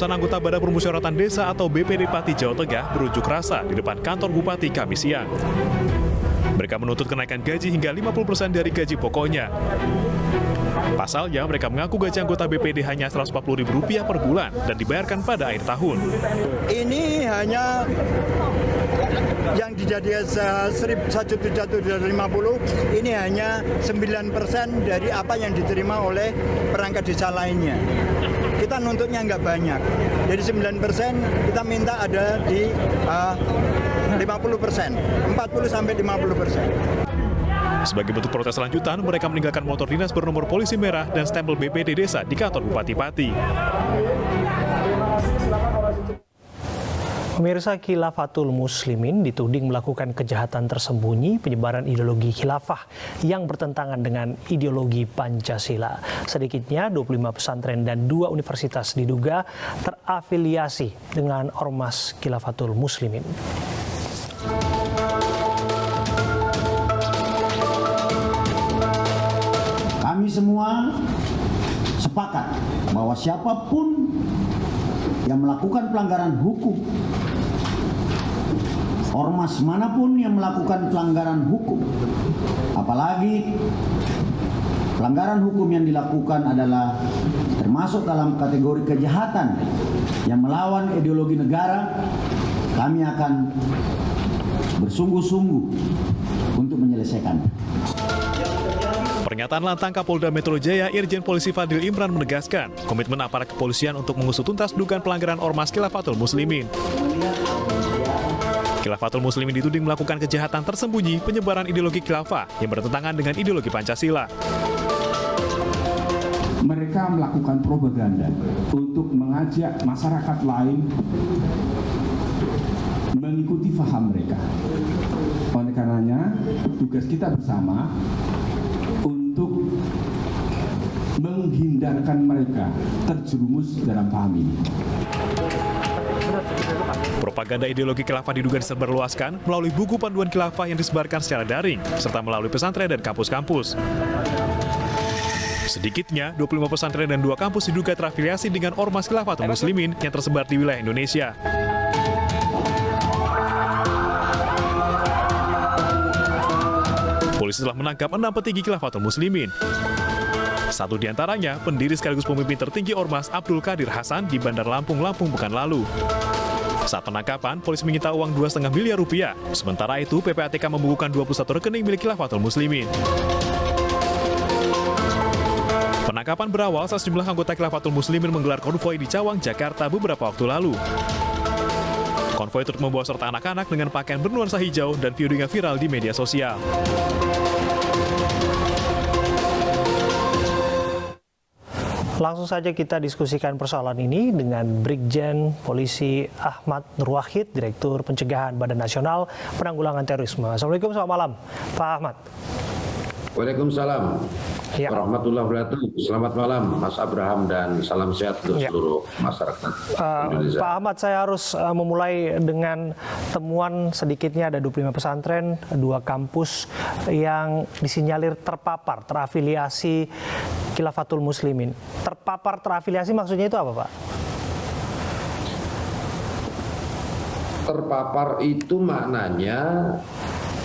ratusan anggota Badan Permusyawaratan Desa atau BPD Pati Jawa Tengah berunjuk rasa di depan kantor Bupati Kamis siang. Mereka menuntut kenaikan gaji hingga 50% dari gaji pokoknya. Pasalnya, mereka mengaku gaji anggota BPD hanya Rp140.000 per bulan dan dibayarkan pada akhir tahun. Ini hanya yang dijadikan 1.750, ini hanya 9% dari apa yang diterima oleh perangkat desa lainnya. Kita nuntutnya nggak banyak. Jadi 9% kita minta ada di 50%, 40-50%. Sebagai bentuk protes lanjutan, mereka meninggalkan motor dinas bernomor polisi merah dan stempel BPD desa di kantor Bupati Pati. Pemirsa, Khilafatul Muslimin dituding melakukan kejahatan tersembunyi penyebaran ideologi khilafah yang bertentangan dengan ideologi Pancasila. Sedikitnya 25 pesantren dan 2 universitas diduga terafiliasi dengan Ormas Khilafatul Muslimin. Kami semua sepakat bahwa siapapun yang melakukan pelanggaran hukum, ormas manapun yang melakukan pelanggaran hukum, apalagi pelanggaran hukum yang dilakukan adalah termasuk dalam kategori kejahatan yang melawan ideologi negara, kami akan bersungguh-sungguh untuk menyelesaikannya. Pernyataan lantang Kapolda Metro Jaya Irjen Polisi Fadil Imran menegaskan komitmen aparat kepolisian untuk mengusut tuntas dugaan pelanggaran Ormas Khilafatul Muslimin. Khilafatul Muslimin dituding melakukan kejahatan tersembunyi penyebaran ideologi khilafah yang bertentangan dengan ideologi Pancasila. Mereka melakukan propaganda untuk mengajak masyarakat lain mengikuti faham mereka. Oleh karenanya, tugas kita bersama untuk menghindarkan mereka terjerumus dalam paham ini. Propaganda ideologi khilafah diduga disebarluaskan melalui buku panduan khilafah yang disebarkan secara daring, serta melalui pesantren dan kampus-kampus. Sedikitnya, 25 pesantren dan 2 kampus diduga terafiliasi dengan Ormas Khilafatul Muslimin yang tersebar di wilayah Indonesia. Polisi telah menangkap 6 petinggi Khilafatul Muslimin. Satu di antaranya, pendiri sekaligus pemimpin tertinggi Ormas Abdul Qadir Hasan di Bandar Lampung pekan lalu. Saat penangkapan, polisi menyita uang Rp2,5 miliar. Sementara itu, PPATK membukukan 21 rekening milik Khilafatul Muslimin. Penangkapan berawal saat sejumlah anggota Khilafatul Muslimin menggelar konvoi di Cawang, Jakarta beberapa waktu lalu. Konvoi turut membawa serta anak-anak dengan pakaian bernuansa hijau dan videonya viral di media sosial. Langsung saja kita diskusikan persoalan ini dengan Brigjen Polisi Ahmad Nur Wahid, Direktur Pencegahan Badan Nasional Penanggulangan Terorisme. Assalamualaikum, selamat malam, Pak Ahmad. Waalaikumsalam warahmatullahi wabarakatuh. Selamat malam Mas Abraham dan salam sehat untuk seluruh masyarakat Indonesia. Pak Ahmad, saya harus memulai dengan temuan sedikitnya ada 25 pesantren, 2 kampus yang disinyalir terafiliasi Khilafatul Muslimin. Terafiliasi maksudnya itu apa, Pak? Terpapar itu maknanya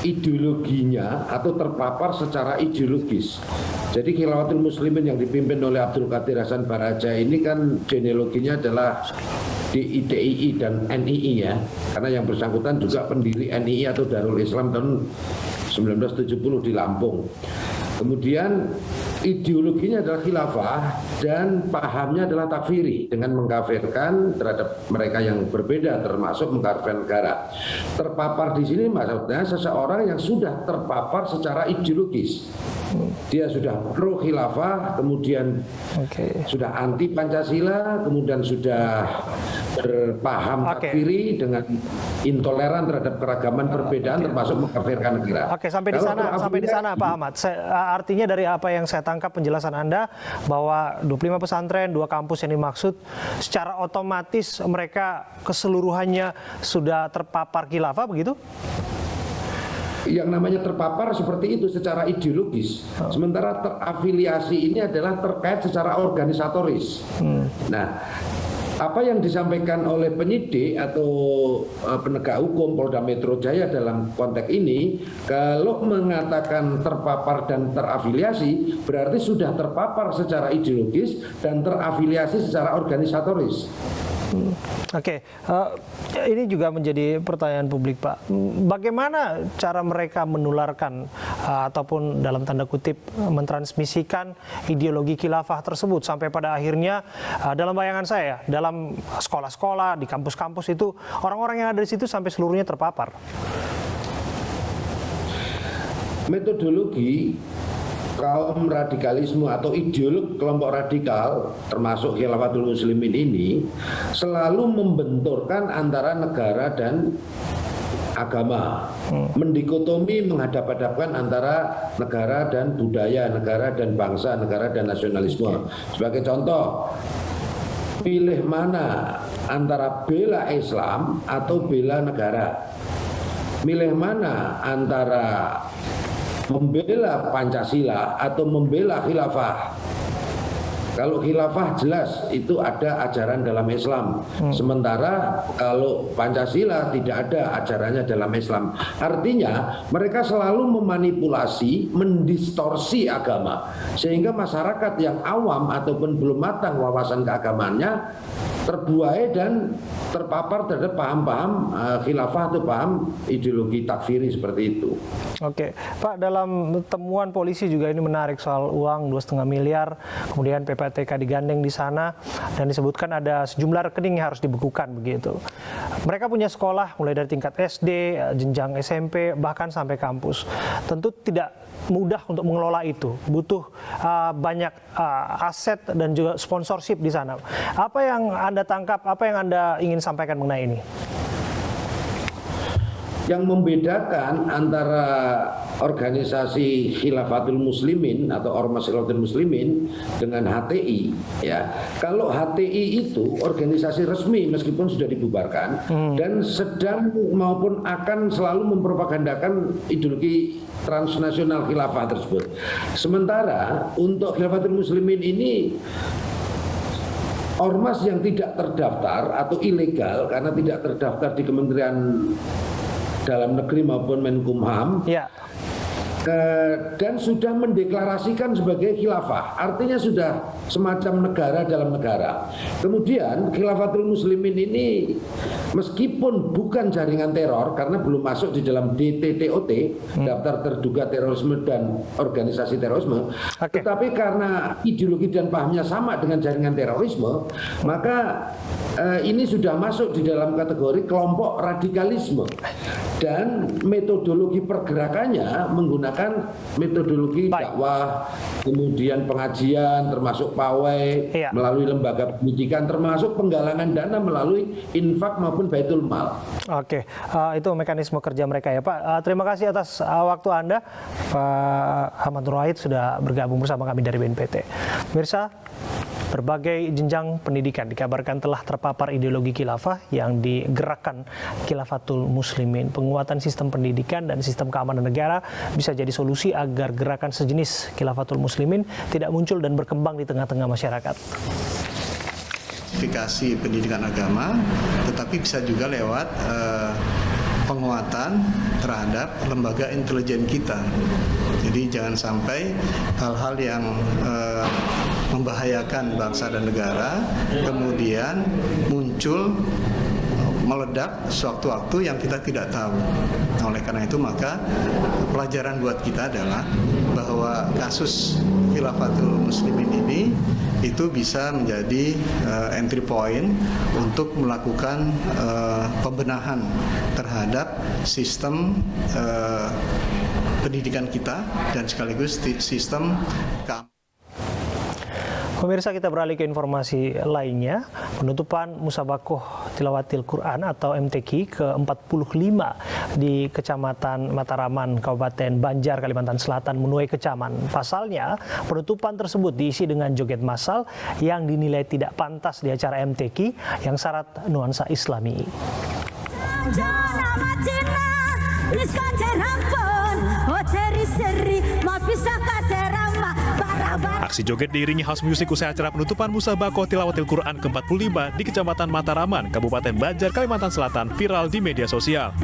ideologinya atau terpapar secara ideologis. Jadi Khilafatul Muslimin yang dipimpin oleh Abdul Qadir Hasan Baraja ini kan genealoginya adalah di ITII dan NII ya. Karena yang bersangkutan juga pendiri NII atau Darul Islam tahun 1970 di Lampung. Kemudian ideologinya adalah khilafah dan pahamnya adalah takfiri dengan mengkafirkan terhadap mereka yang berbeda termasuk mengkafirkan negara. Terpapar di sini maksudnya seseorang yang sudah terpapar secara ideologis. Dia sudah pro khilafah, kemudian sudah anti Pancasila, kemudian sudah berpaham takfiri dengan intoleran terhadap keragaman perbedaan termasuk mengkafirkan negara. Oke, sampai di sana Pak Ahmad. Artinya dari apa yang saya tangkap penjelasan Anda bahwa 25 pesantren, 2 kampus yang dimaksud secara otomatis mereka keseluruhannya sudah terpapar khilafah begitu? Yang namanya terpapar seperti itu secara ideologis. Sementara terafiliasi ini adalah terkait secara organisatoris. Nah, apa yang disampaikan oleh penyidik atau penegak hukum Polda Metro Jaya dalam konteks ini, kalau mengatakan terpapar dan terafiliasi, berarti sudah terpapar secara ideologis dan terafiliasi secara organisatoris. Oke, ini juga menjadi pertanyaan publik, Pak. Bagaimana cara mereka menularkan ataupun dalam tanda kutip mentransmisikan ideologi khilafah tersebut sampai pada akhirnya dalam bayangan saya, dalam sekolah-sekolah, di kampus-kampus itu orang-orang yang ada di situ sampai seluruhnya terpapar? Metodologi kaum radikalisme atau ideolog kelompok radikal termasuk Khilafatul Muslimin ini selalu membenturkan antara negara dan agama, mendikotomi, menghadap-hadapkan antara negara dan budaya, negara dan bangsa, negara dan nasionalisme. Sebagai contoh, pilih mana antara bela Islam atau bela negara, milih mana antara membela Pancasila atau membela khilafah. Kalau khilafah jelas itu ada ajaran dalam Islam. Sementara kalau Pancasila tidak ada ajarannya dalam Islam. Artinya mereka selalu memanipulasi, mendistorsi agama. Sehingga masyarakat yang awam ataupun belum matang wawasan keagamaannya terbuai dan terpapar terhadap paham-paham khilafah atau paham ideologi takfiri seperti itu. Oke, Pak, dalam temuan polisi juga ini menarik soal uang 2,5 miliar, kemudian PPATK digandeng di sana dan disebutkan ada sejumlah rekening yang harus dibekukan begitu. Mereka punya sekolah mulai dari tingkat SD, jenjang SMP, bahkan sampai kampus. Tentu tidak mudah untuk mengelola itu, butuh banyak aset dan juga sponsorship di sana. Apa yang Anda tangkap, apa yang Anda ingin sampaikan mengenai ini? Yang membedakan antara organisasi Khilafatul Muslimin atau Ormas Khilafatul Muslimin dengan HTI, ya, kalau HTI itu organisasi resmi meskipun sudah dibubarkan dan sedang maupun akan selalu mempropagandakan ideologi transnasional khilafah tersebut. Sementara untuk Khilafatul Muslimin ini ormas yang tidak terdaftar atau ilegal karena tidak terdaftar di Kementerian Dalam Negeri maupun Menkumham, ya, dan sudah mendeklarasikan sebagai khilafah, artinya sudah semacam negara dalam negara. Kemudian Khilafatul Muslimin ini meskipun bukan jaringan teror karena belum masuk di dalam DTTOT, daftar terduga terorisme dan organisasi terorisme, tetapi karena ideologi dan pahamnya sama dengan jaringan terorisme, maka ini sudah masuk di dalam kategori kelompok radikalisme. Dan metodologi pergerakannya menggunakan metodologi dakwah, kemudian pengajian, termasuk pawai, melalui lembaga pendidikan, termasuk penggalangan dana melalui infak maupun baitul mal. Oke, itu mekanisme kerja mereka ya Pak. Terima kasih atas waktu Anda, Pak Ahmad Nur Wahid sudah bergabung bersama kami dari BNPT. Mirsa, berbagai jenjang pendidikan dikabarkan telah terpapar ideologi khilafah yang digerakkan Khilafatul Muslimin. Penguatan sistem pendidikan dan sistem keamanan negara bisa jadi solusi agar gerakan sejenis Khilafatul Muslimin tidak muncul dan berkembang di tengah-tengah masyarakat. Verifikasi pendidikan agama, tetapi bisa juga lewat penguatan terhadap lembaga intelijen kita. Jadi jangan sampai hal-hal yang membahayakan bangsa dan negara kemudian muncul meledak sewaktu-waktu yang kita tidak tahu. Nah, oleh karena itu maka pelajaran buat kita adalah bahwa kasus Khilafatul Muslimin ini itu bisa menjadi entry point untuk melakukan pembenahan terhadap sistem pendidikan kita dan sekaligus sistem keamanan. Pemirsa, kita beralih ke informasi lainnya. Penutupan Musabakoh Tilawatil Quran atau MTQ ke-45 di Kecamatan Mataraman, Kabupaten Banjar, Kalimantan Selatan menuai kecaman. Pasalnya, penutupan tersebut diisi dengan joget massal yang dinilai tidak pantas di acara MTQ yang syarat nuansa Islami. Aksi joget diiringi house music usai acara penutupan Musabaqah Tilawatil Quran ke-45 di Kecamatan Mataraman, Kabupaten Banjar, Kalimantan Selatan viral di media sosial.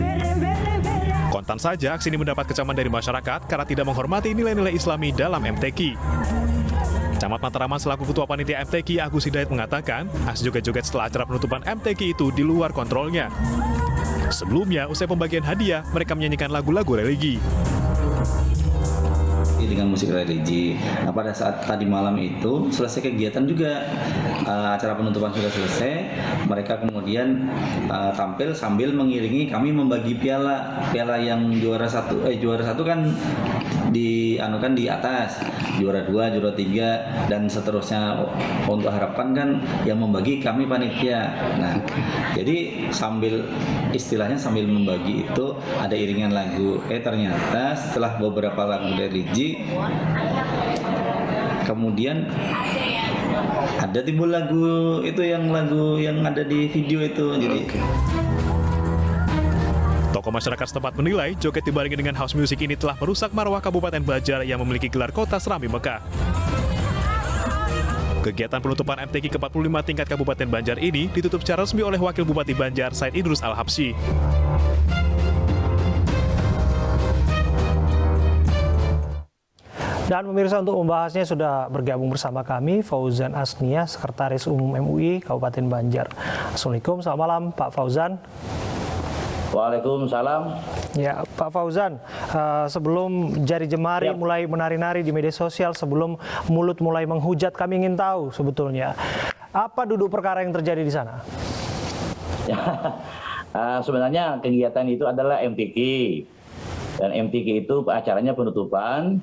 Kontan saja aksi ini mendapat kecaman dari masyarakat karena tidak menghormati nilai-nilai Islami dalam MTQ. Camat Mataraman selaku Ketua Panitia MTQ Agus Hidayat mengatakan, aksi joget-joget setelah acara penutupan MTQ itu di luar kontrolnya. Sebelumnya, usai pembagian hadiah, mereka menyanyikan lagu-lagu religi. Dengan musik religi. Nah, pada saat tadi malam itu selesai kegiatan juga, acara penutupan sudah selesai, mereka kemudian tampil sambil mengiringi kami membagi piala yang juara satu kan dianukan di atas, juara 2, juara 3 dan seterusnya. Untuk harapan kan yang membagi kami panitia. Nah, jadi istilahnya sambil membagi itu ada iringan lagu. Ternyata setelah beberapa lagu religi, kemudian ada timbul lagu yang ada di video itu. Jadi tokoh masyarakat setempat menilai joget dibarengi dengan house music ini telah merusak marwah Kabupaten Banjar yang memiliki gelar kota serambi Mekah. Kegiatan penutupan MTQ ke-45 tingkat Kabupaten Banjar ini ditutup secara resmi oleh Wakil Bupati Banjar, Said Idrus Al-Habsyi. Dan pemirsa, untuk membahasnya sudah bergabung bersama kami Fauzan Asnia, Sekretaris Umum MUI Kabupaten Banjar. Assalamualaikum, selamat malam Pak Fauzan. Waalaikumsalam. Ya, Pak Fauzan, sebelum jari jemari mulai menari-nari di media sosial, sebelum mulut mulai menghujat, kami ingin tahu sebetulnya apa duduk perkara yang terjadi di sana. Sebenarnya kegiatan itu adalah MTQ, dan MTQ itu acaranya penutupan,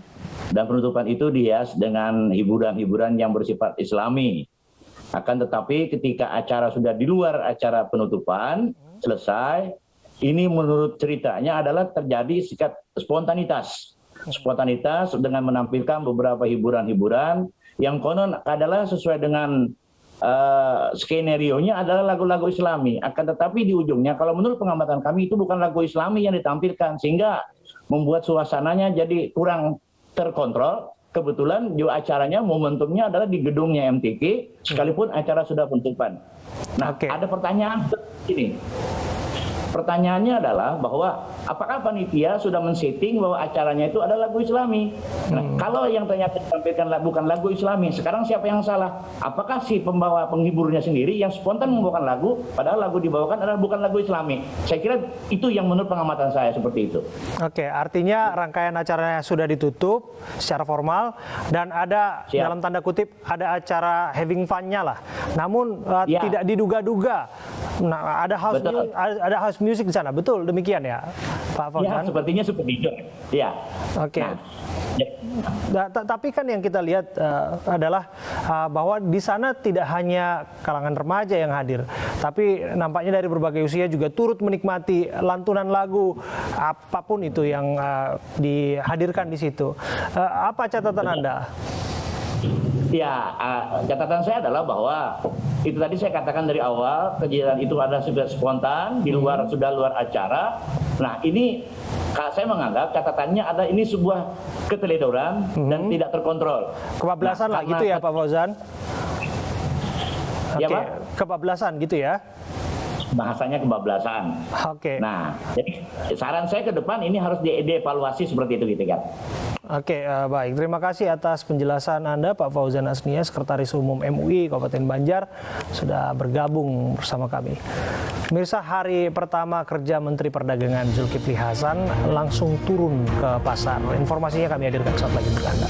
dan penutupan itu dihias dengan hiburan-hiburan yang bersifat Islami. Akan tetapi ketika acara sudah di luar acara penutupan selesai, ini menurut ceritanya adalah terjadi sikap spontanitas dengan menampilkan beberapa hiburan-hiburan yang konon adalah sesuai dengan skenario-nya adalah lagu-lagu Islami. Akan tetapi di ujungnya, kalau menurut pengamatan kami, itu bukan lagu Islami yang ditampilkan, sehingga membuat suasananya jadi kurang terkontrol. Kebetulan di acaranya momentumnya adalah di gedungnya MTQ, sekalipun acara sudah penutupan. Nah, ada pertanyaan ini. Pertanyaannya adalah bahwa apakah panitia sudah men-setting bahwa acaranya itu adalah lagu Islami? Nah, kalau yang ternyata ditampilkan bukan lagu Islami, sekarang siapa yang salah? Apakah si pembawa penghiburnya sendiri yang spontan membawakan lagu, padahal lagu dibawakan adalah bukan lagu Islami? Saya kira itu yang menurut pengamatan saya seperti itu. Oke, artinya rangkaian acaranya sudah ditutup secara formal dan ada dalam tanda kutip ada acara having fun-nya lah. Namun tidak diduga-duga. Nah, ada house music di sana, betul demikian ya, Pak Fauzan? Ya, sepertinya seperti itu. Ya. Oke. Nah, tapi kan yang kita lihat adalah bahwa di sana tidak hanya kalangan remaja yang hadir, tapi nampaknya dari berbagai usia juga turut menikmati lantunan lagu apapun itu yang dihadirkan di situ. Apa catatan Anda? Ya, catatan saya adalah bahwa itu tadi saya katakan dari awal, kejadian itu ada sudah spontan, di luar sudah luar acara. Nah, ini saya menganggap catatannya ada ini sebuah keteledoran dan tidak terkontrol. Kebablasan lah gitu ya Pak Fauzan? Ya, Pak? Pak? Kebablasan gitu ya? Bahasanya kebablasan. Oke. Nah, jadi saran saya ke depan ini harus dievaluasi seperti itu gitu kan. Oke, baik. Terima kasih atas penjelasan Anda, Pak Fauzan Asnia, Sekretaris Umum MUI Kabupaten Banjar, sudah bergabung bersama kami. Pemirsa, hari pertama kerja Menteri Perdagangan Zulkifli Hasan langsung turun ke pasar. Informasinya kami hadirkan saat lagi untuk Anda.